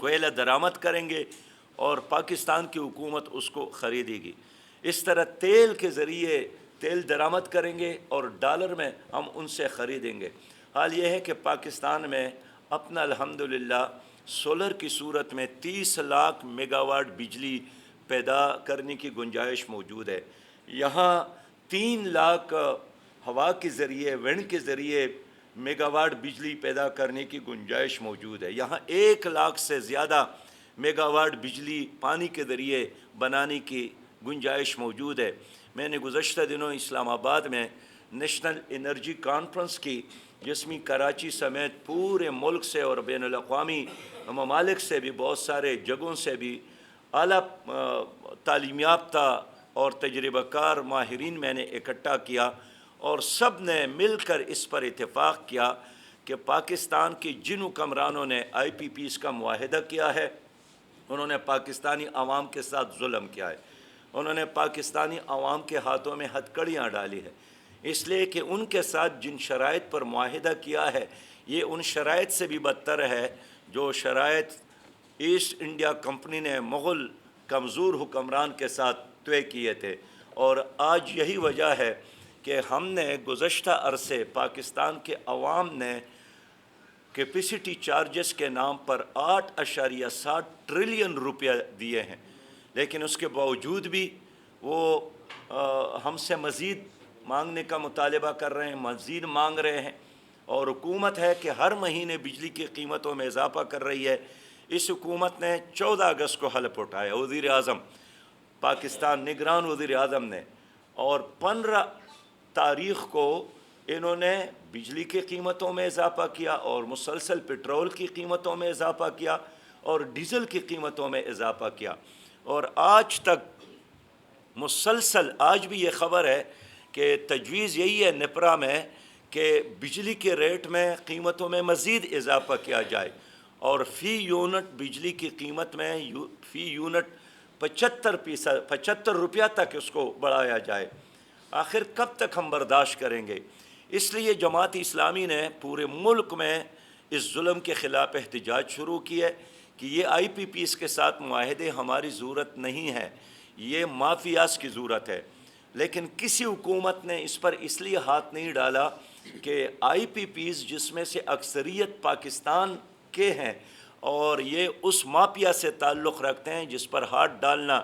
کوئلہ درآمد کریں گے اور پاکستان کی حکومت اس کو خریدے گی۔ اس طرح تیل کے ذریعے تیل درآمد کریں گے اور ڈالر میں ہم ان سے خریدیں گے۔ حال یہ ہے کہ پاکستان میں اپنا الحمدللہ سولر کی صورت میں 30 لاکھ میگا واٹ بجلی پیدا کرنے کی گنجائش موجود ہے۔ یہاں 3 لاکھ ہوا کے ذریعے، ونڈ کے ذریعے میگا واٹ بجلی پیدا کرنے کی گنجائش موجود ہے۔ یہاں 1 لاکھ سے زیادہ میگا واٹ بجلی پانی کے ذریعے بنانے کی گنجائش موجود ہے۔ میں نے گزشتہ دنوں اسلام آباد میں نیشنل انرجی کانفرنس کی، جس میں کراچی سمیت پورے ملک سے اور بین الاقوامی ممالک سے بھی، بہت سارے جگہوں سے بھی اعلیٰ تعلیم یافتہ اور تجربہ کار ماہرین میں نے اکٹھا کیا، اور سب نے مل کر اس پر اتفاق کیا کہ پاکستان کے جن حکمرانوں نے آئی پی پیز کا معاہدہ کیا ہے، انہوں نے پاکستانی عوام کے ساتھ ظلم کیا ہے، انہوں نے پاکستانی عوام کے ہاتھوں میں ہتھکڑیاں ڈالی ہے، اس لیے کہ ان کے ساتھ جن شرائط پر معاہدہ کیا ہے، یہ ان شرائط سے بھی بدتر ہے جو شرائط ایسٹ انڈیا کمپنی نے مغل کمزور حکمران کے ساتھ طے کیے تھے۔ اور آج یہی وجہ ہے کہ ہم نے گزشتہ عرصے پاکستان کے عوام نے کیپیسٹی چارجز کے نام پر 8.7 ٹریلین روپیہ دیے ہیں، لیکن اس کے باوجود بھی وہ ہم سے مزید مانگنے کا مطالبہ کر رہے ہیں، مزید مانگ رہے ہیں، اور حکومت ہے کہ ہر مہینے بجلی کی قیمتوں میں اضافہ کر رہی ہے۔ اس حکومت نے 14 اگست کو حلف اٹھایا، وزیر اعظم پاکستان نگران وزیر اعظم نے، اور 15 تاریخ کو انہوں نے بجلی کی قیمتوں میں اضافہ کیا، اور مسلسل پٹرول کی قیمتوں میں اضافہ کیا، اور ڈیزل کی قیمتوں میں اضافہ کیا، اور آج تک مسلسل آج بھی یہ خبر ہے کہ تجویز یہی ہے نپرا میں کہ بجلی کے ریٹ میں قیمتوں میں مزید اضافہ کیا جائے، اور فی یونٹ بجلی کی قیمت میں فی یونٹ 75 روپیہ تک اس کو بڑھایا جائے۔ آخر کب تک ہم برداشت کریں گے؟ اس لیے جماعت اسلامی نے پورے ملک میں اس ظلم کے خلاف احتجاج شروع کی ہے کہ یہ آئی پی پیز کے ساتھ معاہدے ہماری ضرورت نہیں ہے، یہ مافیاز کی ضرورت ہے۔ لیکن کسی حکومت نے اس پر اس لیے ہاتھ نہیں ڈالا کہ آئی پی پیز جس میں سے اکثریت پاکستان کے ہیں، اور یہ اس مافیا سے تعلق رکھتے ہیں جس پر ہاتھ ڈالنا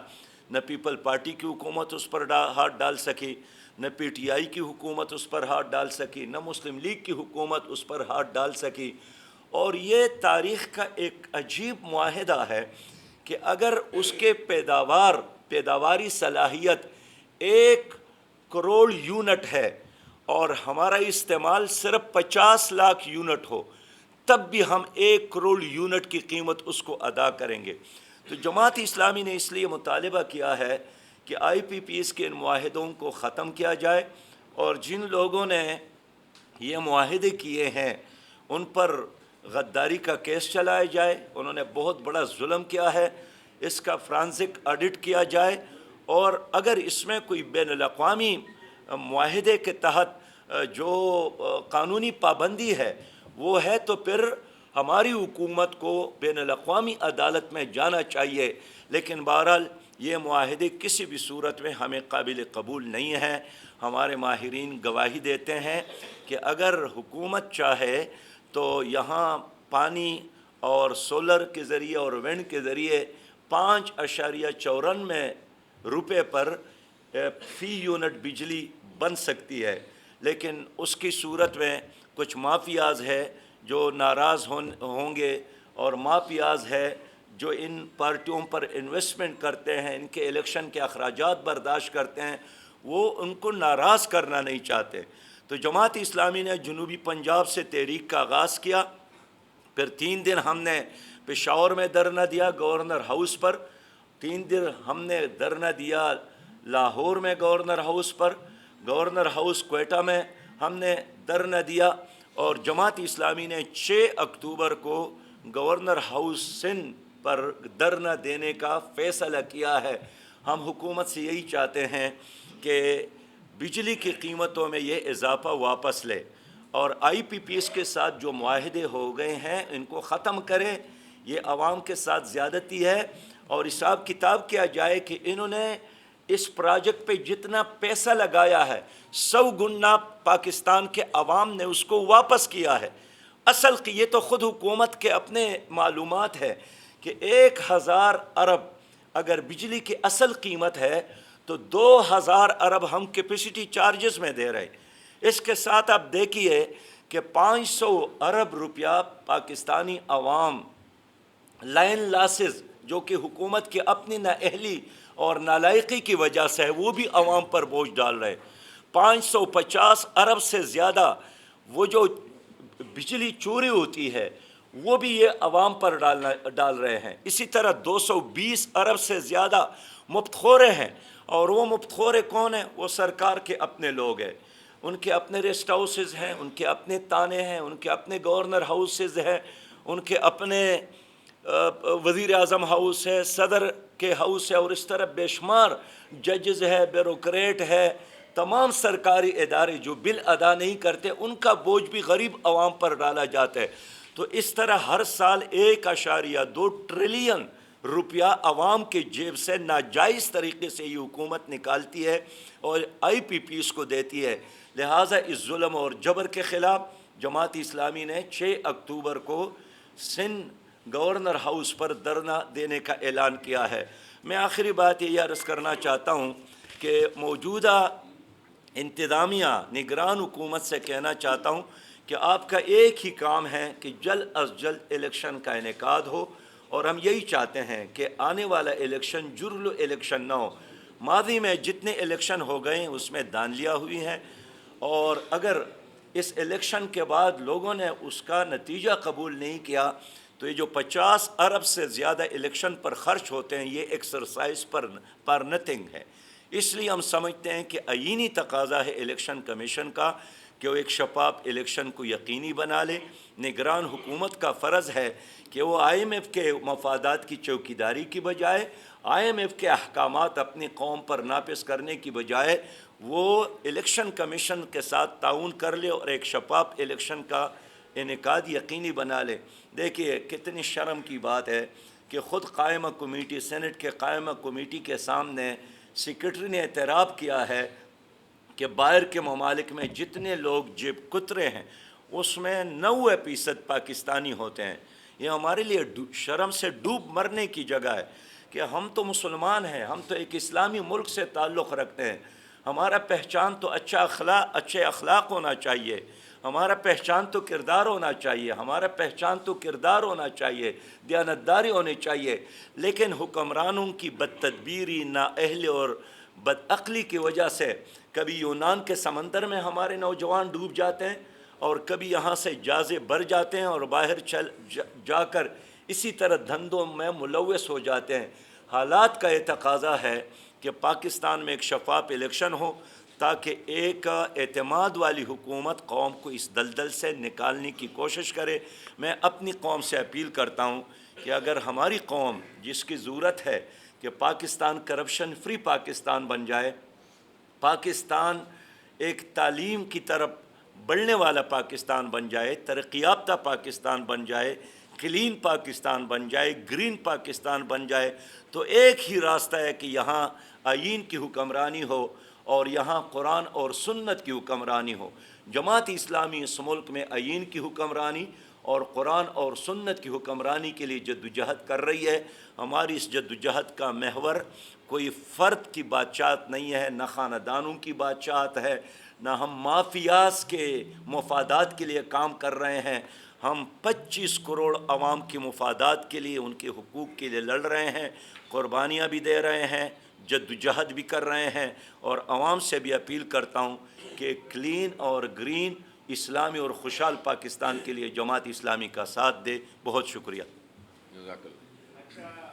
نہ پیپل پارٹی کی حکومت اس پر ہاتھ ڈال سکی، نہ پی ٹی آئی کی حکومت اس پر ہاتھ ڈال سکی، نہ مسلم لیگ کی حکومت اس پر ہاتھ ڈال سکی۔ اور یہ تاریخ کا ایک عجیب معاہدہ ہے کہ اگر اس کے پیداواری صلاحیت 1 کروڑ یونٹ ہے اور ہمارا استعمال صرف 50 لاکھ یونٹ ہو، تب بھی ہم 1 کروڑ یونٹ کی قیمت اس کو ادا کریں گے۔ تو جماعت اسلامی نے اس لیے مطالبہ کیا ہے کہ آئی پی پیز کے ان معاہدوں کو ختم کیا جائے، اور جن لوگوں نے یہ معاہدے کیے ہیں ان پر غداری کا کیس چلایا جائے۔ انہوں نے بہت بڑا ظلم کیا ہے، اس کا فرانزک آڈٹ کیا جائے، اور اگر اس میں کوئی بین الاقوامی معاہدے کے تحت جو قانونی پابندی ہے وہ ہے تو پھر ہماری حکومت کو بین الاقوامی عدالت میں جانا چاہیے، لیکن بہرحال یہ معاہدے کسی بھی صورت میں ہمیں قابل قبول نہیں ہیں۔ ہمارے ماہرین گواہی دیتے ہیں کہ اگر حکومت چاہے تو یہاں پانی اور سولر کے ذریعے اور ونڈ کے ذریعے 5.94 روپے پر فی یونٹ بجلی بن سکتی ہے، لیکن اس کی صورت میں کچھ مافیاز ہے جو ناراض ہوں گے، اور مافیاز ہے جو ان پارٹیوں پر انویسٹمنٹ کرتے ہیں، ان کے الیکشن کے اخراجات برداشت کرتے ہیں، وہ ان کو ناراض کرنا نہیں چاہتے۔ تو جماعت اسلامی نے جنوبی پنجاب سے تحریک کا آغاز کیا، پھر 3 دن ہم نے پشاور میں دھرنا دیا گورنر ہاؤس پر، 3 دن ہم نے دھرنا دیا لاہور میں گورنر ہاؤس پر، گورنر ہاؤس کوئٹہ میں ہم نے دھرنا دیا، اور جماعت اسلامی نے 6 اکتوبر کو گورنر ہاؤس سندھ پر دھرنا دینے کا فیصلہ کیا ہے۔ ہم حکومت سے یہی چاہتے ہیں کہ بجلی کی قیمتوں میں یہ اضافہ واپس لے، اور آئی پی پیز کے ساتھ جو معاہدے ہو گئے ہیں ان کو ختم کرے۔ یہ عوام کے ساتھ زیادتی ہے، اور حساب کتاب کیا جائے کہ انہوں نے اس پروجیکٹ پہ جتنا پیسہ لگایا ہے 100 گنا پاکستان کے عوام نے اس کو واپس کیا ہے۔ اصل یہ تو خود حکومت کے اپنے معلومات ہے کہ 1000 ارب اگر بجلی کی اصل قیمت ہے تو 2000 ارب ہم کیپیسٹی چارجز میں دے رہے۔ اس کے ساتھ آپ دیکھیے کہ 500 ارب روپیہ پاکستانی عوام لائن لاسز جو کہ حکومت کی اپنی نااہلی اور نالائقی کی وجہ سے ہے، وہ بھی عوام پر بوجھ ڈال رہے۔ 550 ارب سے زیادہ وہ جو بجلی چوری ہوتی ہے وہ بھی یہ عوام پر ڈال رہے ہیں۔ اسی طرح 220 ارب سے زیادہ مفت خورے ہیں، اور وہ مفت خورے کون ہیں؟ وہ سرکار کے اپنے لوگ ہیں، ان کے اپنے ریسٹ ہاؤسز ہیں، ان کے اپنے تانے ہیں، ان کے اپنے گورنر ہاؤسز ہیں، ان کے اپنے وزیر اعظم ہاؤس ہے، صدر کے ہاؤس ہے، اور اس طرح بے شمار ججز ہے، بیوروکریٹ ہے، تمام سرکاری ادارے جو بل ادا نہیں کرتے ان کا بوجھ بھی غریب عوام پر ڈالا جاتا ہے۔ تو اس طرح ہر سال 1.2 ٹریلین روپیہ عوام کے جیب سے ناجائز طریقے سے یہ حکومت نکالتی ہے اور آئی پی پیز کو دیتی ہے۔ لہٰذا اس ظلم اور جبر کے خلاف جماعت اسلامی نے 6 اکتوبر کو سندھ گورنر ہاؤس پر دھرنا دینے کا اعلان کیا ہے۔ میں آخری بات یہ عرض کرنا چاہتا ہوں کہ موجودہ انتظامیہ نگران حکومت سے کہنا چاہتا ہوں کہ آپ کا ایک ہی کام ہے کہ جلد از جلد الیکشن کا انعقاد ہو، اور ہم یہی چاہتے ہیں کہ آنے والا الیکشن جرل الیکشن نہ ہو۔ ماضی میں جتنے الیکشن ہو گئے ہیں اس میں دھاندلیاں ہوئی ہیں، اور اگر اس الیکشن کے بعد لوگوں نے اس کا نتیجہ قبول نہیں کیا تو یہ جو 50 ارب سے زیادہ الیکشن پر خرچ ہوتے ہیں یہ ایکسرسائز پر نتھنگ ہے۔ اس لیے ہم سمجھتے ہیں کہ آئینی تقاضا ہے الیکشن کمیشن کا کہ وہ ایک شفاف الیکشن کو یقینی بنا لے۔ نگران حکومت کا فرض ہے کہ وہ آئی ایم ایف کے مفادات کی چوکیداری کی بجائے، آئی ایم ایف کے احکامات اپنی قوم پر نافذ کرنے کی بجائے وہ الیکشن کمیشن کے ساتھ تعاون کر لے اور ایک شفاف الیکشن کا انعقاد یقینی بنا لے۔ دیکھیے کتنی شرم کی بات ہے کہ خود قائمہ کمیٹی، سینٹ کے قائمہ کمیٹی کے سامنے سیکرٹری نے اعتراف کیا ہے کہ باہر کے ممالک میں جتنے لوگ جیب کترے ہیں اس میں 90% پاکستانی ہوتے ہیں۔ یہ ہمارے لیے شرم سے ڈوب مرنے کی جگہ ہے کہ ہم تو مسلمان ہیں، ہم تو ایک اسلامی ملک سے تعلق رکھتے ہیں، ہمارا پہچان تو اچھے اخلاق ہونا چاہیے، ہمارا پہچان تو کردار ہونا چاہیے، ہمارا پہچان تو کردار ہونا چاہیے، دیانتداری ہونی چاہیے، لیکن حکمرانوں کی بدتدبیری، نااہلی اور بدعقلی کی وجہ سے کبھی یونان کے سمندر میں ہمارے نوجوان ڈوب جاتے ہیں، اور کبھی یہاں سے جہازیں بھر جاتے ہیں اور باہر جا کر اسی طرح دھندوں میں ملوث ہو جاتے ہیں۔ حالات کا یہ تقاضا ہے کہ پاکستان میں ایک شفاف الیکشن ہو تاکہ ایک اعتماد والی حکومت قوم کو اس دلدل سے نکالنے کی کوشش کرے۔ میں اپنی قوم سے اپیل کرتا ہوں کہ اگر ہماری قوم جس کی ضرورت ہے کہ پاکستان کرپشن فری پاکستان بن جائے، پاکستان ایک تعلیم کی طرف بڑھنے والا پاکستان بن جائے، ترقی یافتہ پاکستان بن جائے، کلین پاکستان بن جائے، گرین پاکستان بن جائے، تو ایک ہی راستہ ہے کہ یہاں آئین کی حکمرانی ہو اور یہاں قرآن اور سنت کی حکمرانی ہو۔ جماعت اسلامی اس ملک میں آئین کی حکمرانی اور قرآن اور سنت کی حکمرانی کے لیے جدوجہد کر رہی ہے۔ ہماری اس جدوجہد کا محور کوئی فرد کی بادشاہت نہیں ہے، نہ خاندانوں کی بادشاہت ہے، نہ ہم مافیاز کے مفادات کے لیے کام کر رہے ہیں۔ ہم 25 کروڑ عوام کے مفادات کے لیے، ان کے حقوق کے لیے لڑ رہے ہیں، قربانیاں بھی دے رہے ہیں، جدوجہد بھی کر رہے ہیں، اور عوام سے بھی اپیل کرتا ہوں کہ کلین اور گرین اسلامی اور خوشحال پاکستان کے لیے جماعت اسلامی کا ساتھ دے۔ بہت شکریہ۔ جزاک اللہ۔